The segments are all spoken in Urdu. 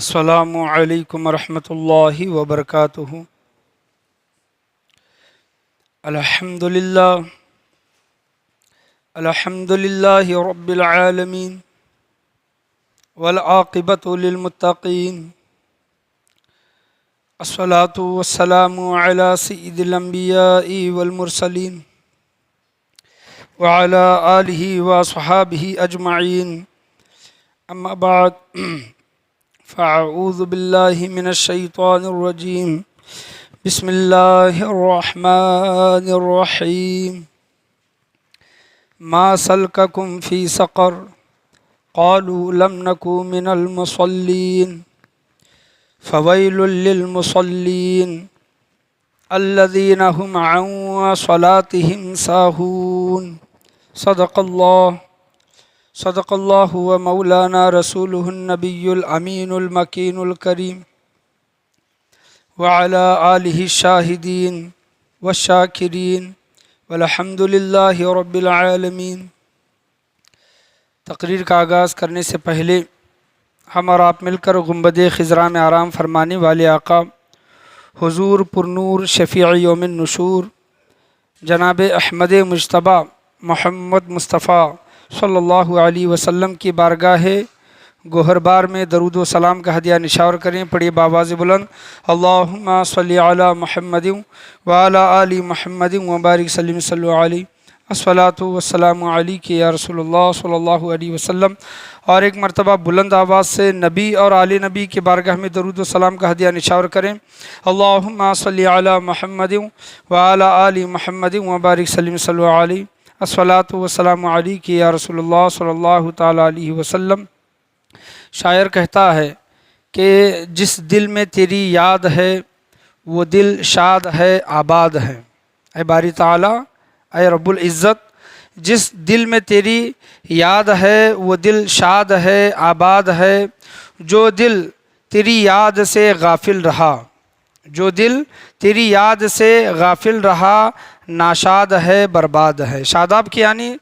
السلام علیکم ورحمۃ اللہ وبرکاتہ۔ الحمد للہ رب العالمین والعاقبۃ للمتقین، الصلاۃ والسلام علی سید الانبیاء والمرسلین وعلی آلہ وصحابہ اجمعین، اما بعد فاعوذ باللہ من الشیطان الرجیم، بسم اللہ الرحمن الرحیم۔ ما سلککم فی سقر قالوا لم نک من المصلین فویل للمصلین الذین هم عن صلاتهم ساہون۔ صدق اللہ و مولانا رسولہ النبی الامین المکین الکریم وعلی آلہ الشاہدین والشاکرین والحمد للہ رب العالمین۔ تقریر کا آغاز کرنے سے پہلے ہم اور آپ مل کر گنبد خضراء میں آرام فرمانے والے آقا حضور پرنور شفیع یوم النشور جناب احمد مجتبی محمد مصطفیٰ صلی اللہ علیہ وسلم کی بارگاہ گوہربار میں درود و سلام کا ہدیہ نشاور کریں۔ پڑھیے بآواز بلند، اللہم صلی علی محمد وعلی آل محمد وبارک وسلم صلی علیہ الصلاۃ والسلام علیک یا رسول اللہ صلی اللہ علیہ وسلم۔ اور ایک مرتبہ بلند آواز سے نبی اور آل نبی کی بارگاہ میں درود و سلام کا ہدیہ نشاور کریں، اللہم صلی علی محمد وعلی آل محمد وبارک وسلم صلی علیہ الصلاۃ والسلام علیک یا رسول اللہ صلی اللہ تعالیٰ علیہ وسلم۔ شاعر کہتا ہے کہ جس دل میں تیری یاد ہے وہ دل شاد ہے آباد ہے۔ اے باری تعالیٰ، اے رب العزت، جس دل میں تیری یاد ہے وہ دل شاد ہے آباد ہے، جو دل تیری یاد سے غافل رہا، جو دل تیری یاد سے غافل رہا ناشاد ہے برباد ہے۔ شاداب کے یعنی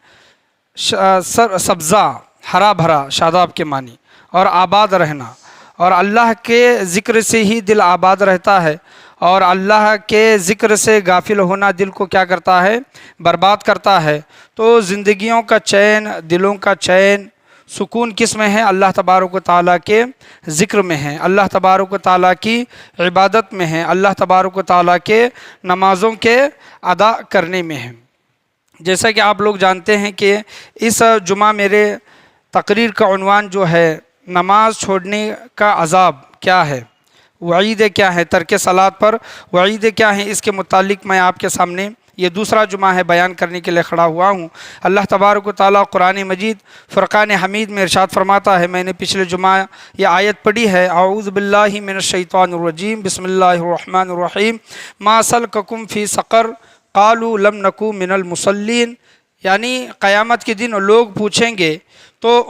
سبزہ ہرا بھرا، شاداب کے معنی، اور آباد رہنا، اور اللہ کے ذکر سے ہی دل آباد رہتا ہے، اور اللہ کے ذکر سے غافل ہونا دل کو کیا کرتا ہے؟ برباد کرتا ہے۔ تو زندگیوں کا چین، دلوں کا چین، سکون کس میں ہے؟ اللہ تبارک و تعالیٰ کے ذکر میں ہے، اللہ تبارک و تعالیٰ کی عبادت میں ہے، اللہ تبارک و تعالیٰ کے نمازوں کے ادا کرنے میں ہے۔ جیسا کہ آپ لوگ جانتے ہیں کہ اس جمعہ میرے تقریر کا عنوان جو ہے نماز چھوڑنے کا عذاب کیا ہے، وعیدیں کیا ہیں، ترک صلاۃ پر وعیدیں کیا ہیں، اس کے متعلق میں آپ کے سامنے یہ دوسرا جمعہ ہے بیان کرنے کے لیے کھڑا ہوا ہوں۔ اللہ تبارک و تعالیٰ قرآن مجید فرقان حمید میں ارشاد فرماتا ہے، میں نے پچھلے جمعہ یہ آیت پڑھی ہے، اعوذ باللہ من الشیطان الرجیم، بسم اللہ الرحمن الرحیم، ما سلککم فی سقر قالوا لم نک من المصلین۔ یعنی قیامت کے دن لوگ پوچھیں گے تو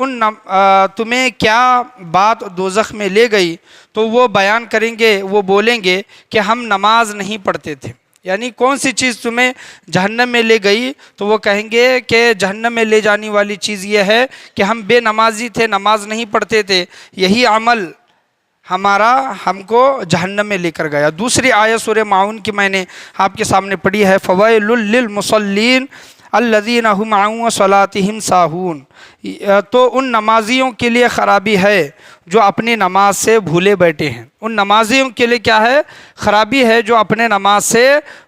تمہیں کیا بات دوزخ میں لے گئی، تو وہ بیان کریں گے، وہ بولیں گے کہ ہم نماز نہیں پڑھتے تھے۔ یعنی کون سی چیز تمہیں جہنم میں لے گئی؟ تو وہ کہیں گے کہ جہنم میں لے جانے والی چیز یہ ہے کہ ہم بے نمازی تھے، نماز نہیں پڑھتے تھے، یہی عمل ہمارا ہم کو جہنم میں لے کر گیا۔ دوسری آیت سورہ معاون کی میں نے آپ کے سامنے پڑھی ہے، فویل للمصلین الذین هم عن صلاتهم ساہون۔ تو ان نمازیوں کے لیے خرابی ہے جو اپنی نماز سے بھولے بیٹھے ہیں، ان نمازیوں کے لیے کیا ہے؟ خرابی ہے جو اپنے نماز سے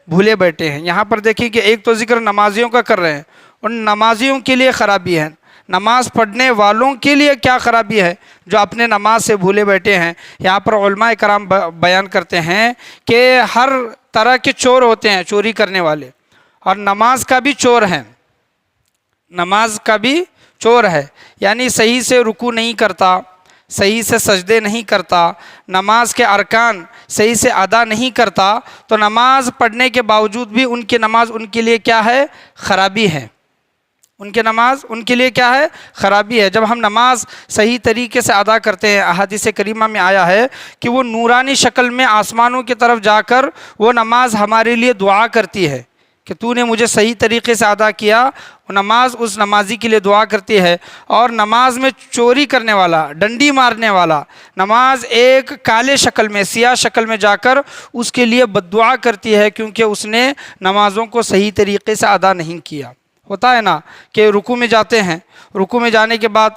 بھولے بیٹھے ہیں۔ یہاں پر دیکھیں کہ ایک تو ذکر نمازیوں کا کر رہے ہیں، ان نمازیوں کے لیے خرابی ہے، نماز پڑھنے والوں کے لیے کیا خرابی ہے؟ جو اپنے نماز سے بھولے بیٹھے ہیں۔ یہاں پر علماء کرام بیان کرتے ہیں کہ ہر طرح کے چور ہوتے ہیں، چوری کرنے والے، اور نماز کا بھی چور ہے، نماز کا بھی چور ہے۔ یعنی صحیح سے رکوع نہیں کرتا، صحیح سے سجدے نہیں کرتا، نماز کے ارکان صحیح سے ادا نہیں کرتا، تو نماز پڑھنے کے باوجود بھی ان کی نماز ان کے لیے کیا ہے؟ خرابی ہے۔ ان کی نماز ان کے لیے کیا ہے؟ خرابی ہے۔ جب ہم نماز صحیح طریقے سے ادا کرتے ہیں، احادیث کریمہ میں آیا ہے کہ وہ نورانی شکل میں آسمانوں کی طرف جا کر وہ نماز ہمارے لیے دعا کرتی ہے کہ تو نے مجھے صحیح طریقے سے ادا کیا، نماز اس نمازی کے لیے دعا کرتی ہے۔ اور نماز میں چوری کرنے والا، ڈنڈی مارنے والا، نماز ایک کالے شکل میں، سیاہ شکل میں جا کر اس کے لیے بد دعا کرتی ہے، کیونکہ اس نے نمازوں کو صحیح طریقے سے ادا نہیں کیا۔ ہوتا ہے نا کہ رکوع میں جاتے ہیں، رکوع میں جانے کے بعد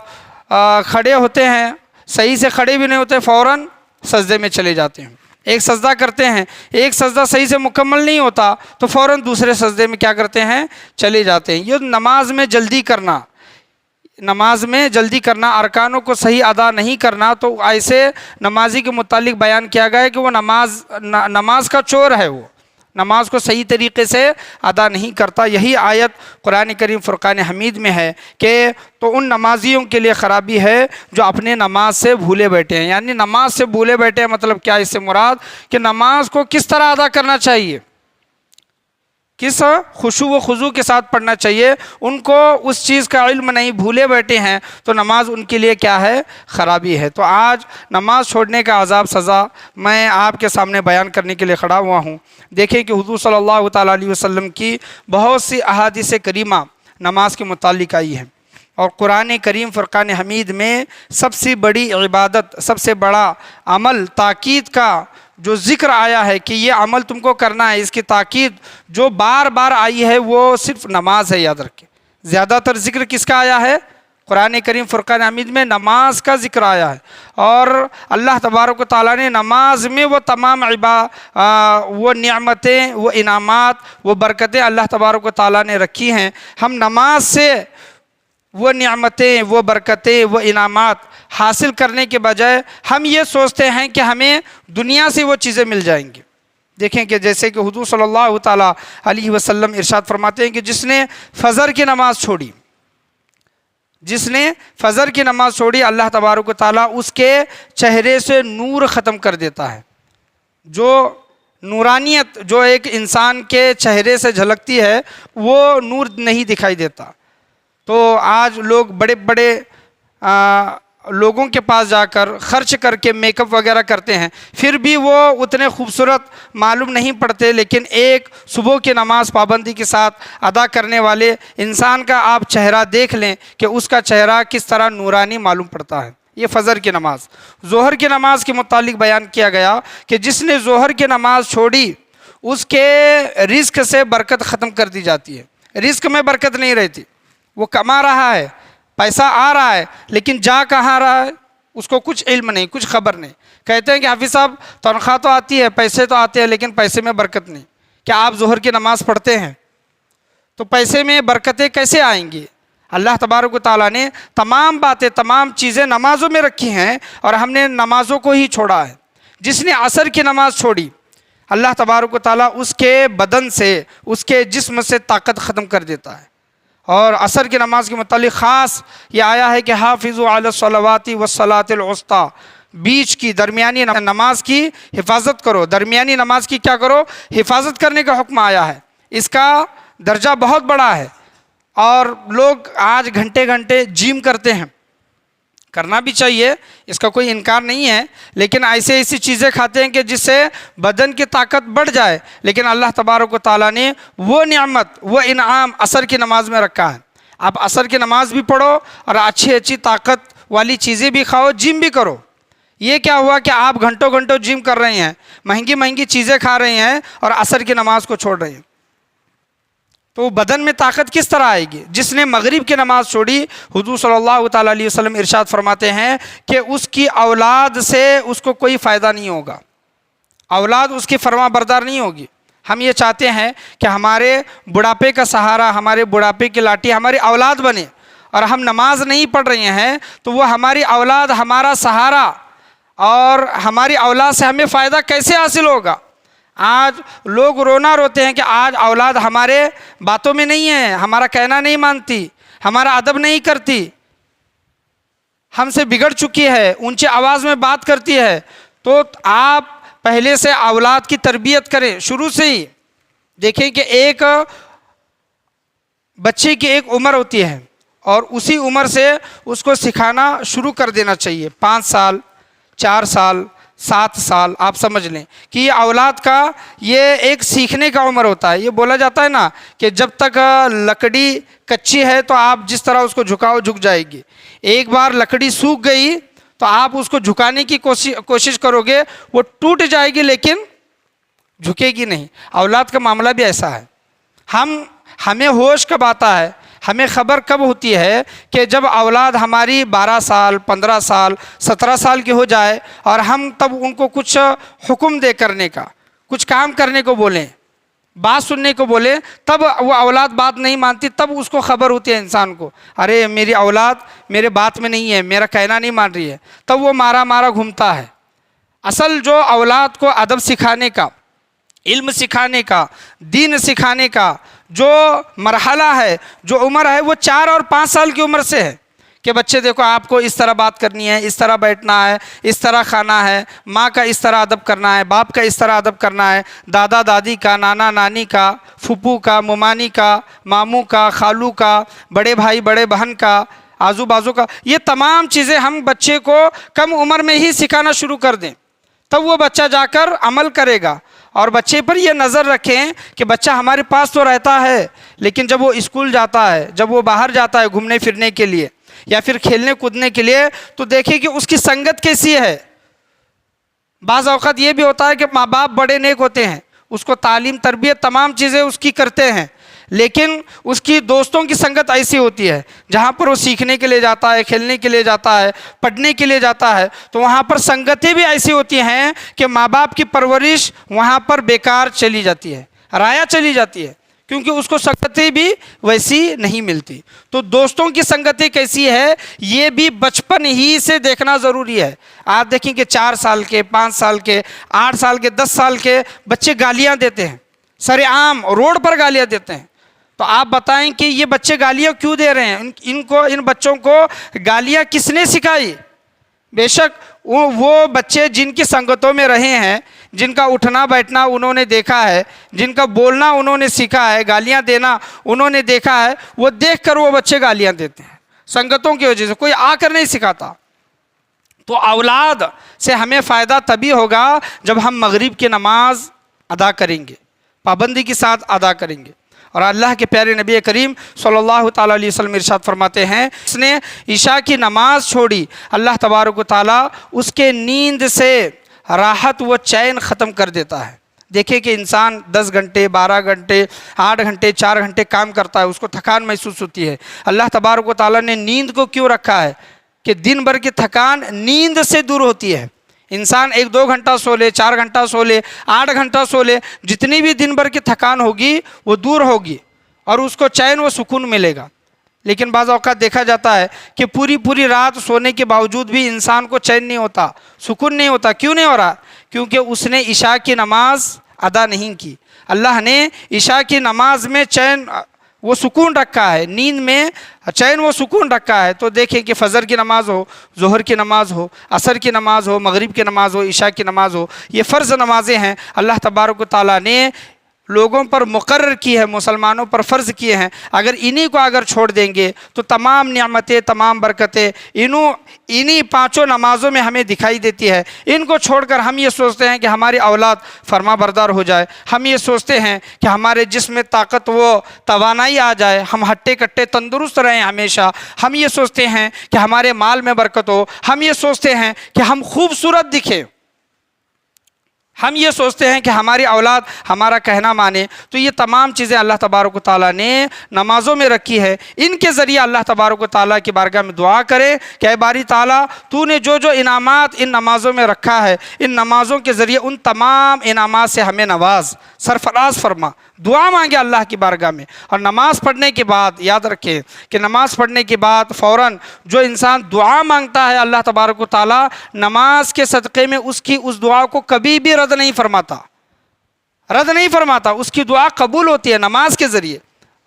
کھڑے ہوتے ہیں، صحیح سے کھڑے بھی نہیں ہوتے، فوراً سجدے میں چلے جاتے ہیں۔ ایک سجدہ کرتے ہیں، ایک سجدہ صحیح سے مکمل نہیں ہوتا تو فوراً دوسرے سجدے میں کیا کرتے ہیں؟ چلے جاتے ہیں۔ یہ نماز میں جلدی کرنا، نماز میں جلدی کرنا، ارکانوں کو صحیح ادا نہیں کرنا، تو ایسے نمازی کے متعلق بیان کیا گیا ہے کہ وہ نماز کا چور ہے، وہ نماز کو صحیح طریقے سے ادا نہیں کرتا۔ یہی آیت قرآن کریم فرقان حمید میں ہے کہ تو ان نمازیوں کے لیے خرابی ہے جو اپنے نماز سے بھولے بیٹھے ہیں۔ یعنی نماز سے بھولے بیٹھے ہیں مطلب کیا؟ اس سے مراد کہ نماز کو کس طرح ادا کرنا چاہیے، کس خشوع و خضوع کے ساتھ پڑھنا چاہیے، ان کو اس چیز کا علم نہیں، بھولے بیٹھے ہیں، تو نماز ان کے لیے کیا ہے؟ خرابی ہے۔ تو آج نماز چھوڑنے کا عذاب سزا میں آپ کے سامنے بیان کرنے کے لیے کھڑا ہوا ہوں۔ دیکھیں کہ حضور صلی اللہ تعالیٰ علیہ وسلم کی بہت سی احادیث کریمہ نماز کے متعلق آئی ہیں، اور قرآن کریم فرقان حمید میں سب سے بڑی عبادت، سب سے بڑا عمل، تاکید کا جو ذکر آیا ہے کہ یہ عمل تم کو کرنا ہے، اس کی تاکید جو بار بار آئی ہے وہ صرف نماز ہے۔ یاد رکھیں، زیادہ تر ذکر کس کا آیا ہے؟ قرآن کریم فرقان حمید میں نماز کا ذکر آیا ہے، اور اللہ تبارک و تعالیٰ نے نماز میں وہ تمام وہ نعمتیں، وہ انعامات، وہ برکتیں اللہ تبارک و تعالیٰ نے رکھی ہیں۔ ہم نماز سے وہ نعمتیں، وہ برکتیں، وہ انعامات حاصل کرنے کے بجائے ہم یہ سوچتے ہیں کہ ہمیں دنیا سے وہ چیزیں مل جائیں گی۔ دیکھیں کہ جیسے کہ حضور صلی اللہ تعالیٰ علیہ وسلم ارشاد فرماتے ہیں کہ جس نے فجر کی نماز چھوڑی، جس نے فجر کی نماز چھوڑی، اللہ تبارک و تعالیٰ اس کے چہرے سے نور ختم کر دیتا ہے۔ جو نورانیت جو ایک انسان کے چہرے سے جھلکتی ہے وہ نور نہیں دکھائی دیتا۔ تو آج لوگ بڑے بڑے لوگوں کے پاس جا کر خرچ کر کے میک اپ وغیرہ کرتے ہیں، پھر بھی وہ اتنے خوبصورت معلوم نہیں پڑتے، لیکن ایک صبح کی نماز پابندی کے ساتھ ادا کرنے والے انسان کا آپ چہرہ دیکھ لیں کہ اس کا چہرہ کس طرح نورانی معلوم پڑتا ہے۔ یہ فجر کی نماز۔ ظہر کی نماز کے متعلق بیان کیا گیا کہ جس نے ظہر کی نماز چھوڑی اس کے رزق سے برکت ختم کر دی جاتی ہے، رزق میں برکت نہیں رہتی۔ وہ کما رہا ہے، پیسہ آ رہا ہے، لیکن جا کہاں رہا ہے اس کو کچھ علم نہیں، کچھ خبر نہیں۔ کہتے ہیں کہ حافظ صاحب تنخواہ تو آتی ہے، پیسے تو آتے ہیں، لیکن پیسے میں برکت نہیں۔ کیا آپ ظہر کی نماز پڑھتے ہیں؟ تو پیسے میں برکتیں کیسے آئیں گی؟ اللہ تبارک و تعالیٰ نے تمام باتیں، تمام چیزیں نمازوں میں رکھی ہیں، اور ہم نے نمازوں کو ہی چھوڑا ہے۔ جس نے عصر کی نماز چھوڑی، اللہ تبارک و تعالیٰ اس کے بدن سے، اس کے جسم سے طاقت ختم کر دیتا ہے۔ اور عصر کی نماز کے متعلق خاص یہ آیا ہے کہ حافظوا علی الصلوات والصلاۃ الوسطیٰ، بیچ کی درمیانی نماز کی حفاظت کرو، درمیانی نماز کی کیا کرو؟ حفاظت کرنے کا حکم آیا ہے۔ اس کا درجہ بہت بڑا ہے، اور لوگ آج گھنٹے گھنٹے جم کرتے ہیں، کرنا بھی چاہیے، اس کا کوئی انکار نہیں ہے، لیکن ایسی چیزیں کھاتے ہیں کہ جس سے بدن کی طاقت بڑھ جائے، لیکن اللہ تبارک و تعالیٰ نے وہ نعمت، وہ انعام عصر کی نماز میں رکھا ہے۔ آپ عصر کی نماز بھی پڑھو اور اچھی طاقت والی چیزیں بھی کھاؤ، جم بھی کرو۔ یہ کیا ہوا کہ آپ گھنٹوں گھنٹوں جم کر رہے ہیں، مہنگی چیزیں کھا رہے ہیں، اور عصر کی نماز کو چھوڑ رہے ہیں، تو بدن میں طاقت کس طرح آئے گی؟ جس نے مغرب کی نماز چھوڑی، حضور صلی اللہ تعالیٰ علیہ وسلم ارشاد فرماتے ہیں کہ اس کی اولاد سے اس کو کوئی فائدہ نہیں ہوگا، اولاد اس کی فرما بردار نہیں ہوگی۔ ہم یہ چاہتے ہیں کہ ہمارے بڑھاپے کا سہارا، ہمارے بڑھاپے کی لاٹھی ہماری اولاد بنے، اور ہم نماز نہیں پڑھ رہے ہیں تو وہ ہماری اولاد ہمارا سہارا، اور ہماری اولاد سے ہمیں فائدہ کیسے حاصل ہوگا؟ آج لوگ رونا روتے ہیں کہ آج اولاد ہمارے باتوں میں نہیں ہے، ہمارا کہنا نہیں مانتی، ہمارا ادب نہیں کرتی، ہم سے بگڑ چکی ہے، اونچی آواز میں بات کرتی ہے۔ تو آپ پہلے سے اولاد کی تربیت کریں، شروع سے ہی۔ دیکھیں کہ ایک بچے کی ایک عمر ہوتی ہے، اور اسی عمر سے اس کو سکھانا شروع کر دینا چاہیے۔ 5 سال، 4 سال، 7 سال آپ سمجھ لیں کہ یہ اولاد کا یہ ایک سیکھنے کا عمر ہوتا ہے۔ یہ بولا جاتا ہے نا کہ جب تک لکڑی کچی ہے تو آپ جس طرح اس کو جھکاؤ جھک جائے گی، ایک بار لکڑی سوکھ گئی تو آپ اس کو جھکانے کی کوشش کرو گے، وہ ٹوٹ جائے گی لیکن جھکے گی نہیں۔ اولاد کا معاملہ بھی ایسا ہے۔ ہمیں ہوش کب آتا ہے، ہمیں خبر کب ہوتی ہے کہ جب اولاد ہماری 12 سال 15 سال 17 سال کی ہو جائے اور ہم تب ان کو کچھ حکم دے کرنے کا، کچھ کام کرنے کو بولیں، بات سننے کو بولیں، تب وہ اولاد بات نہیں مانتی، تب اس کو خبر ہوتی ہے انسان کو، ارے میری اولاد میرے بات میں نہیں ہے، میرا کہنا نہیں مان رہی ہے، تب وہ مارا گھومتا ہے۔ اصل جو اولاد کو ادب سکھانے کا، علم سکھانے کا، دین سکھانے کا جو مرحلہ ہے، جو عمر ہے، وہ 4 اور 5 سال کی عمر سے ہے کہ بچے دیکھو آپ کو اس طرح بات کرنی ہے، اس طرح بیٹھنا ہے، اس طرح کھانا ہے، ماں کا اس طرح ادب کرنا ہے، باپ کا اس طرح ادب کرنا ہے، دادا دادی کا، نانا نانی کا، پھوپھو کا، ممانی کا، ماموں کا، خالو کا، بڑے بھائی بڑے بہن کا، آزو بازو کا، یہ تمام چیزیں ہم بچے کو کم عمر میں ہی سکھانا شروع کر دیں، تب وہ بچہ جا کر عمل کرے گا۔ اور بچے پر یہ نظر رکھیں کہ بچہ ہمارے پاس تو رہتا ہے لیکن جب وہ اسکول جاتا ہے، جب وہ باہر جاتا ہے گھومنے پھرنے کے لیے یا پھر کھیلنے کودنے کے لیے، تو دیکھیں کہ اس کی سنگت کیسی ہے۔ بعض اوقات یہ بھی ہوتا ہے کہ ماں باپ بڑے نیک ہوتے ہیں، اس کو تعلیم تربیت تمام چیزیں اس کی کرتے ہیں، لیکن اس کی دوستوں کی سنگت ایسی ہوتی ہے جہاں پر وہ سیکھنے کے لیے جاتا ہے، کھیلنے کے لیے جاتا ہے، پڑھنے کے لیے جاتا ہے، تو وہاں پر سنگتیں بھی ایسی ہوتی ہیں کہ ماں باپ کی پرورش وہاں پر بیکار چلی جاتی ہے، رایا چلی جاتی ہے، کیونکہ اس کو سنگتیں بھی ویسی نہیں ملتی۔ تو دوستوں کی سنگتیں کیسی ہے یہ بھی بچپن ہی سے دیکھنا ضروری ہے۔ آپ دیکھیں کہ 4 سال کے، 5 سال کے، 8 سال کے، 10 سال کے بچے گالیاں دیتے ہیں، سر عام روڈ پر گالیاں دیتے ہیں، تو آپ بتائیں کہ یہ بچے گالیاں کیوں دے رہے ہیں؟ ان بچوں کو گالیاں کس نے سکھائی؟ بے شک وہ بچے جن کی سنگتوں میں رہے ہیں، جن کا اٹھنا بیٹھنا انہوں نے دیکھا ہے، جن کا بولنا انہوں نے سیکھا ہے، گالیاں دینا انہوں نے دیکھا ہے، وہ دیکھ کر وہ بچے گالیاں دیتے ہیں سنگتوں کی وجہ سے، کوئی آ کر نہیں سکھاتا۔ تو اولاد سے ہمیں فائدہ تبھی ہوگا جب ہم مغرب کی نماز ادا کریں گے، پابندی کے ساتھ ادا کریں گے۔ اور اللہ کے پیارے نبی کریم صلی اللہ تعالیٰ علیہ وسلم ارشاد فرماتے ہیں، اس نے عشاء کی نماز چھوڑی، اللہ تبارک و تعالیٰ اس کے نیند سے راحت و چین ختم کر دیتا ہے۔ دیکھیں کہ انسان 10 گھنٹے 12 گھنٹے 8 گھنٹے 4 گھنٹے کام کرتا ہے، اس کو تھکان محسوس ہوتی ہے۔ اللہ تبارک و تعالیٰ نے نیند کو کیوں رکھا ہے کہ دن بھر کی تھکان نیند سے دور ہوتی ہے۔ انسان 1-2 گھنٹہ سو لے، 4 گھنٹہ سو لے، 8 گھنٹہ سو لے، جتنی بھی دن بھر کی تھکان ہوگی وہ دور ہوگی اور اس کو چین و سکون ملے گا۔ لیکن بعض اوقات دیکھا جاتا ہے کہ پوری رات سونے کے باوجود بھی انسان کو چین نہیں ہوتا، سکون نہیں ہوتا۔ کیوں نہیں ہو رہا؟ کیونکہ اس نے عشاء کی نماز ادا نہیں کی۔ اللہ نے عشاء کی نماز میں چین وہ سکون رکھا ہے، نیند میں چین و سکون رکھا ہے۔ تو دیکھیں کہ فجر کی نماز ہو، ظہر کی نماز ہو، عصر کی نماز ہو، مغرب کی نماز ہو، عشاء کی نماز ہو، یہ فرض نمازیں ہیں، اللہ تبارک و تعالیٰ نے لوگوں پر مقرر کی ہے، مسلمانوں پر فرض کیے ہیں۔ انہی کو اگر چھوڑ دیں گے تو تمام نعمتیں، تمام برکتیں انہی 5 نمازوں میں ہمیں دکھائی دیتی ہے۔ ان کو چھوڑ کر ہم یہ سوچتے ہیں کہ ہماری اولاد فرما بردار ہو جائے، ہم یہ سوچتے ہیں کہ ہمارے جسم میں طاقت و توانائی آ جائے، ہم ہٹے کٹے تندرست رہیں ہمیشہ، ہم یہ سوچتے ہیں کہ ہمارے مال میں برکت ہو، ہم یہ سوچتے ہیں کہ ہم خوبصورت دکھیں، ہم یہ سوچتے ہیں کہ ہماری اولاد ہمارا کہنا مانے۔ تو یہ تمام چیزیں اللہ تبارک و تعالیٰ نے نمازوں میں رکھی ہے۔ ان کے ذریعے اللہ تبارک و تعالیٰ کی بارگاہ میں دعا کرے کہ اے باری تعالیٰ، تو نے جو انعامات ان نمازوں میں رکھا ہے، ان نمازوں کے ذریعے ان تمام انعامات سے ہمیں نواز، سرفراز فرما۔ دعا مانگے اللہ کی بارگاہ میں۔ اور نماز پڑھنے کے بعد یاد رکھیں کہ نماز پڑھنے کے بعد فوراً جو انسان دعا مانگتا ہے، اللہ تبارک و تعالیٰ نماز کے صدقے میں اس کی اس دعا کو کبھی بھی رد نہیں فرماتا، اس کی دعا قبول ہوتی ہے نماز کے ذریعے۔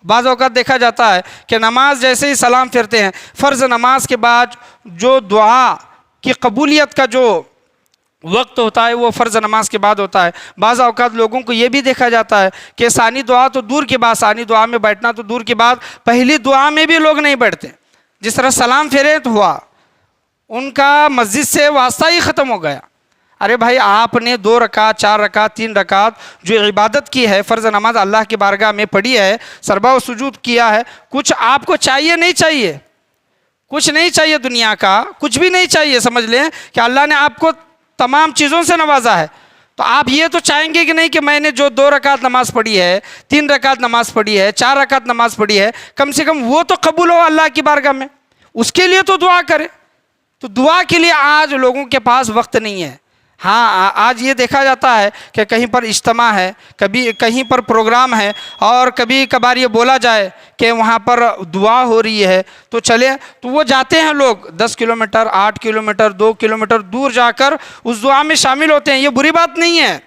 بعض اوقات دیکھا جاتا ہے کہ نماز جیسے ہی سلام پھرتے ہیں، فرض نماز کے بعد جو دعا کی قبولیت کا جو وقت ہوتا ہے وہ فرض نماز کے بعد ہوتا ہے۔ بعض اوقات لوگوں کو یہ بھی دیکھا جاتا ہے کہ ثانی دعا تو دور کی بات، ثانی دعا میں بیٹھنا تو دور کی بات، پہلی دعا میں بھی لوگ نہیں بیٹھتے۔ جس طرح سلام پھیرے تو ہوا، ان کا مسجد سے واسطہ ہی ختم ہو گیا۔ ارے بھائی آپ نے 2 رکعت 4 رکعت 3 رکعت جو عبادت کی ہے، فرض نماز اللہ کی بارگاہ میں پڑھی ہے، سربا و سجود کیا ہے، کچھ آپ کو چاہیے نہیں چاہیے؟ کچھ نہیں چاہیے دنیا کا، کچھ بھی نہیں چاہیے، سمجھ لیں کہ اللہ نے آپ کو تمام چیزوں سے نوازا ہے، تو آپ یہ تو چاہیں گے کہ نہیں کہ میں نے جو 2 رکعت نماز پڑھی ہے، 3 رکعت نماز پڑھی ہے، 4 رکعت نماز پڑھی ہے، کم سے کم وہ تو قبول ہو اللہ کی بارگاہ میں، اس کے لیے تو دعا کرے۔ تو دعا کے لیے آج لوگوں کے پاس وقت نہیں ہے۔ ہاں آج یہ دیکھا جاتا ہے کہ کہیں پر اجتماع ہے، کبھی کہیں پر پروگرام ہے، اور کبھی کبھار یہ بولا جائے کہ وہاں پر دعا ہو رہی ہے تو چلے، تو وہ جاتے ہیں لوگ 10 کلومیٹر 8 کلومیٹر 2 کلومیٹر دور جا کر اس دعا میں شامل ہوتے ہیں۔ یہ بری بات نہیں ہے،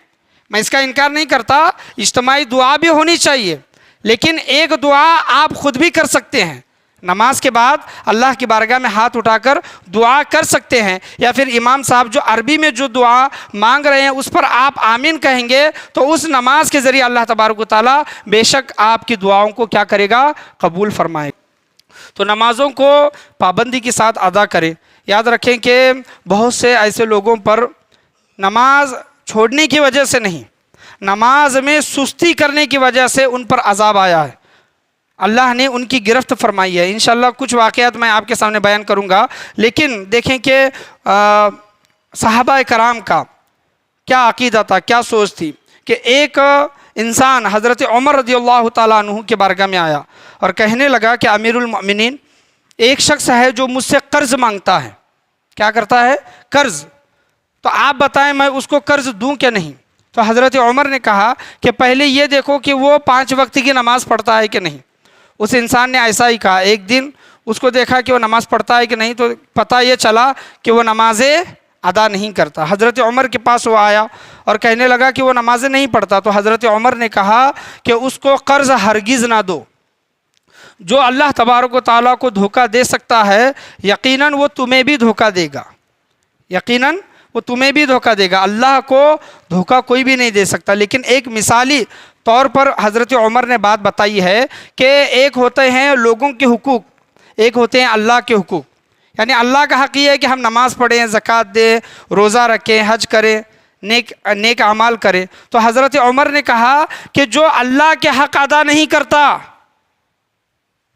میں اس کا انکار نہیں کرتا، اجتماعی دعا بھی ہونی چاہیے، لیکن ایک دعا آپ خود بھی کر سکتے ہیں۔ نماز کے بعد اللہ کی بارگاہ میں ہاتھ اٹھا کر دعا کر سکتے ہیں، یا پھر امام صاحب جو عربی میں جو دعا مانگ رہے ہیں اس پر آپ آمین کہیں گے تو اس نماز کے ذریعے اللہ تبارک و تعالیٰ بے شک آپ کی دعاؤں کو کیا کرے گا؟ قبول فرمائے گا۔ تو نمازوں کو پابندی کے ساتھ ادا کریں۔ یاد رکھیں کہ بہت سے ایسے لوگوں پر نماز چھوڑنے کی وجہ سے نہیں، نماز میں سستی کرنے کی وجہ سے ان پر عذاب آیا ہے، اللہ نے ان کی گرفت فرمائی ہے۔ انشاءاللہ کچھ واقعات میں آپ کے سامنے بیان کروں گا، لیکن دیکھیں کہ صحابہ کرام کا کیا عقیدہ تھا، کیا سوچ تھی کہ ایک انسان حضرت عمر رضی اللہ تعالیٰ عنہ کے بارگاہ میں آیا اور کہنے لگا کہ امیر المؤمنین، ایک شخص ہے جو مجھ سے قرض مانگتا ہے۔ کیا کرتا ہے؟ قرض۔ تو آپ بتائیں میں اس کو قرض دوں کہ نہیں؟ تو حضرت عمر نے کہا کہ پہلے یہ دیکھو کہ وہ 5 وقت کی نماز پڑھتا ہے کہ نہیں۔ اس انسان نے ایسا ہی کہا۔ ایک دن اس کو دیکھا کہ وہ نماز پڑھتا ہے کہ نہیں، تو پتہ یہ چلا کہ وہ نمازیں ادا نہیں کرتا۔ حضرت عمر کے پاس وہ آیا اور کہنے لگا کہ وہ نمازیں نہیں پڑھتا، تو حضرت عمر نے کہا کہ اس کو قرض ہرگز نہ دو۔ جو اللہ تبارک و تعالیٰ کو دھوکہ دے سکتا ہے، یقیناً وہ تمہیں بھی دھوکہ دے گا، یقیناً وہ تمہیں بھی دھوکہ دے گا۔ اللہ کو دھوکہ کوئی بھی نہیں دے سکتا۔ لیکن ایک مثالی طور پر حضرت عمر نے بات بتائی ہے کہ ایک ہوتے ہیں لوگوں کے حقوق، ایک ہوتے ہیں اللہ کے حقوق۔ یعنی اللہ کا حق یہ ہے کہ ہم نماز پڑھیں، زکوٰۃ دیں، روزہ رکھیں، حج کریں، نیک اعمال کریں۔ تو حضرت عمر نے کہا کہ جو اللہ کے حق ادا نہیں کرتا،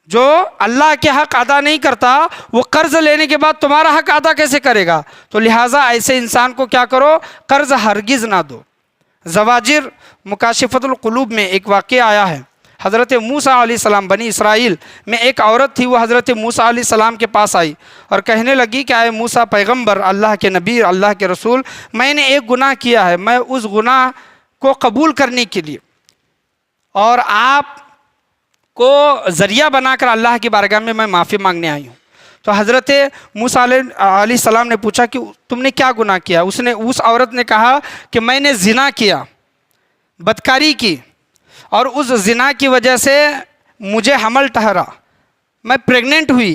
جو اللہ کے حق ادا نہیں کرتا، وہ قرض لینے کے بعد تمہارا حق ادا کیسے کرے گا؟ تو لہٰذا ایسے انسان کو کیا کرو؟ قرض ہرگز نہ دو۔ زواجر مکاشفۃ القلوب میں ایک واقعہ آیا ہے، حضرت موسیٰ علیہ السلام، بنی اسرائیل میں ایک عورت تھی، وہ حضرت موسیٰ علیہ السلام کے پاس آئی اور کہنے لگی کہ اے موسیٰ پیغمبر، اللہ کے نبی، اللہ کے رسول، میں نے ایک گناہ کیا ہے، میں اس گناہ کو قبول کرنے کے لیے اور آپ کو ذریعہ بنا کر اللہ کی بارگاہ میں معافی مانگنے آئی ہوں۔ تو حضرت موسیٰ علیہ السلام نے پوچھا کہ تم نے کیا گناہ کیا؟ اس عورت نے کہا کہ میں نے زنا کیا، بدکاری کی، اور اس زنا کی وجہ سے مجھے حمل ٹھہرا، میں پریگننٹ ہوئی،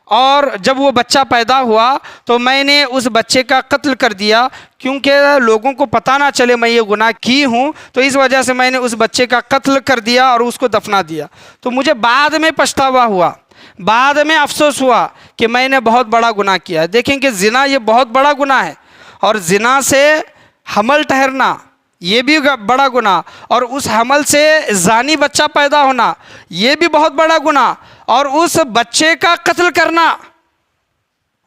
اور جب وہ بچہ پیدا ہوا تو میں نے اس بچے کا قتل کر دیا، کیونکہ لوگوں کو پتہ نہ چلے میں یہ گناہ کی ہوں، تو اس وجہ سے میں نے اس بچے کا قتل کر دیا اور اس کو دفنا دیا۔ تو مجھے بعد میں پچھتاوا ہوا، بعد میں افسوس ہوا کہ میں نے بہت بڑا گناہ کیا۔ دیکھیں کہ زنا یہ بہت بڑا گناہ ہے، اور زنا سے حمل ٹھہرنا یہ بھی بڑا گناہ، اور اس حمل سے زانی بچہ پیدا ہونا یہ بھی بہت بڑا گناہ، اور اس بچے کا قتل کرنا،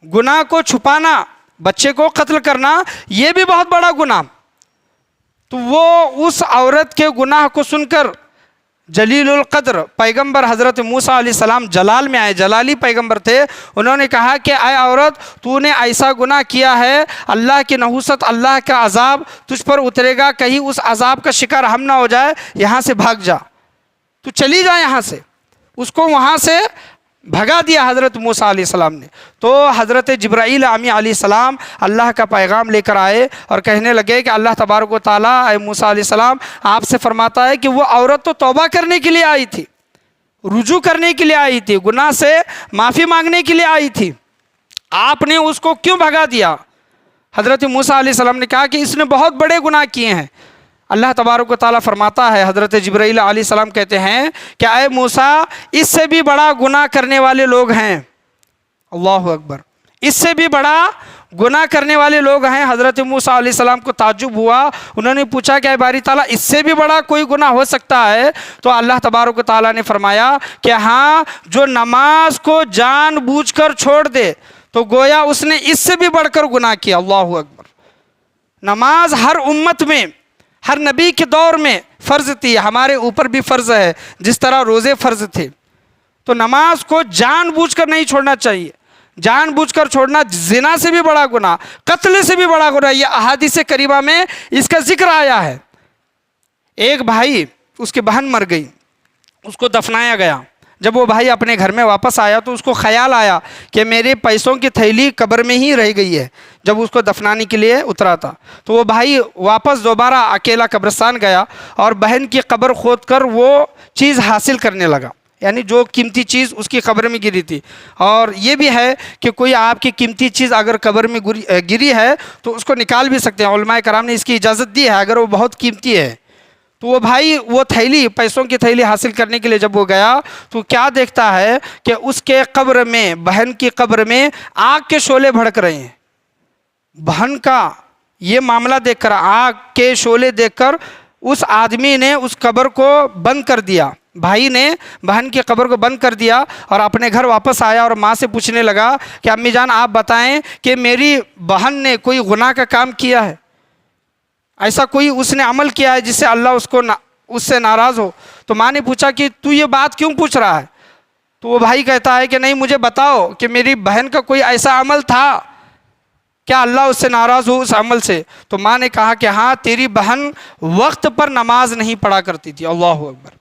گناہ کو چھپانا، بچے کو قتل کرنا یہ بھی بہت بڑا گناہ۔ تو وہ اس عورت کے گناہ کو سن کر جلیل القدر پیغمبر حضرت موسیٰ علیہ السلام جلال میں آئے، جلالی پیغمبر تھے، انہوں نے کہا کہ اے عورت، تو نے ایسا گناہ کیا ہے، اللہ کی نحوست، اللہ کا عذاب تجھ پر اترے گا، کہیں اس عذاب کا شکار ہم نہ ہو جائے، یہاں سے بھاگ جا، تو چلی جا یہاں سے۔ اس کو وہاں سے بھگا دیا حضرت موسیٰ علیہ السلام نے۔ تو حضرت جبرائیل امی علیہ السلام اللہ کا پیغام لے کر آئے اور کہنے لگے کہ اللہ تبارک و تعالیٰ اے موسیٰ علیہ السلام آپ سے فرماتا ہے کہ وہ عورت تو توبہ کرنے کے لیے آئی تھی، رجوع کرنے کے لیے آئی تھی، گناہ سے معافی مانگنے کے لیے آئی تھی، آپ نے اس کو کیوں بھگا دیا؟ حضرت موسیٰ علیہ السلام نے کہا کہ اس نے بہت بڑے گناہ کیے ہیں۔ اللہ تبارک و تعالیٰ فرماتا ہے، حضرت جبرائیل علیہ السلام کہتے ہیں کہ اے موسیٰ، اس سے بھی بڑا گناہ کرنے والے لوگ ہیں، اللہ اکبر، اس سے بھی بڑا گناہ کرنے والے لوگ ہیں۔ حضرت موسیٰ علیہ السلام کو تعجب ہوا، انہوں نے پوچھا کہ اے باری تعالیٰ اس سے بھی بڑا کوئی گناہ ہو سکتا ہے؟ تو اللہ تبارک و تعالیٰ نے فرمایا کہ ہاں، جو نماز کو جان بوجھ کر چھوڑ دے تو گویا اس نے اس سے بھی بڑھ کر گناہ کیا۔ اللہ اکبر۔ نماز ہر امت میں، ہر نبی کے دور میں فرض تھی، ہمارے اوپر بھی فرض ہے، جس طرح روزے فرض تھے۔ تو نماز کو جان بوجھ کر نہیں چھوڑنا چاہیے۔ جان بوجھ کر چھوڑنا زنا سے بھی بڑا گناہ، قتل سے بھی بڑا گناہ، یہ احادیث کریمہ میں اس کا ذکر آیا ہے۔ ایک بھائی، اس کی بہن مر گئی، اس کو دفنایا گیا۔ جب وہ بھائی اپنے گھر میں واپس آیا تو اس کو خیال آیا کہ میرے پیسوں کی تھیلی قبر میں ہی رہ گئی ہے۔ جب اس کو دفنانے کے لیے اترا تھا تو وہ بھائی واپس دوبارہ اکیلا قبرستان گیا اور بہن کی قبر کھود کر وہ چیز حاصل کرنے لگا، یعنی جو قیمتی چیز اس کی قبر میں گری تھی۔ اور یہ بھی ہے کہ کوئی آپ کی قیمتی چیز اگر قبر میں گری ہے تو اس کو نکال بھی سکتے ہیں، علماء کرام نے اس کی اجازت دی ہے اگر وہ بہت قیمتی ہے۔ تو وہ بھائی وہ تھیلی، پیسوں کی تھیلی حاصل کرنے کے لیے جب وہ گیا تو کیا دیکھتا ہے کہ اس کے قبر میں، بہن کی قبر میں آگ کے شعلے بھڑک رہے ہیں۔ بہن کا یہ معاملہ دیکھ کر، آگ کے شعلے دیکھ کر، اس آدمی نے اس قبر کو بند کر دیا، بھائی نے بہن کی قبر کو بند کر دیا اور اپنے گھر واپس آیا اور ماں سے پوچھنے لگا کہ امی جان آپ بتائیں کہ میری بہن نے کوئی گناہ کا کام کیا ہے، ایسا کوئی اس نے عمل کیا ہے جس سے اللہ اس سے ناراض ہو؟ تو ماں نے پوچھا کہ تو یہ بات کیوں پوچھ رہا ہے؟ تو وہ بھائی کہتا ہے کہ نہیں، مجھے بتاؤ کہ میری بہن کا کوئی ایسا عمل تھا کیا اللہ اس سے ناراض ہو اس عمل سے؟ تو ماں نے کہا کہ ہاں، تیری بہن وقت پر نماز نہیں پڑھا کرتی تھی۔ اللہ اکبر۔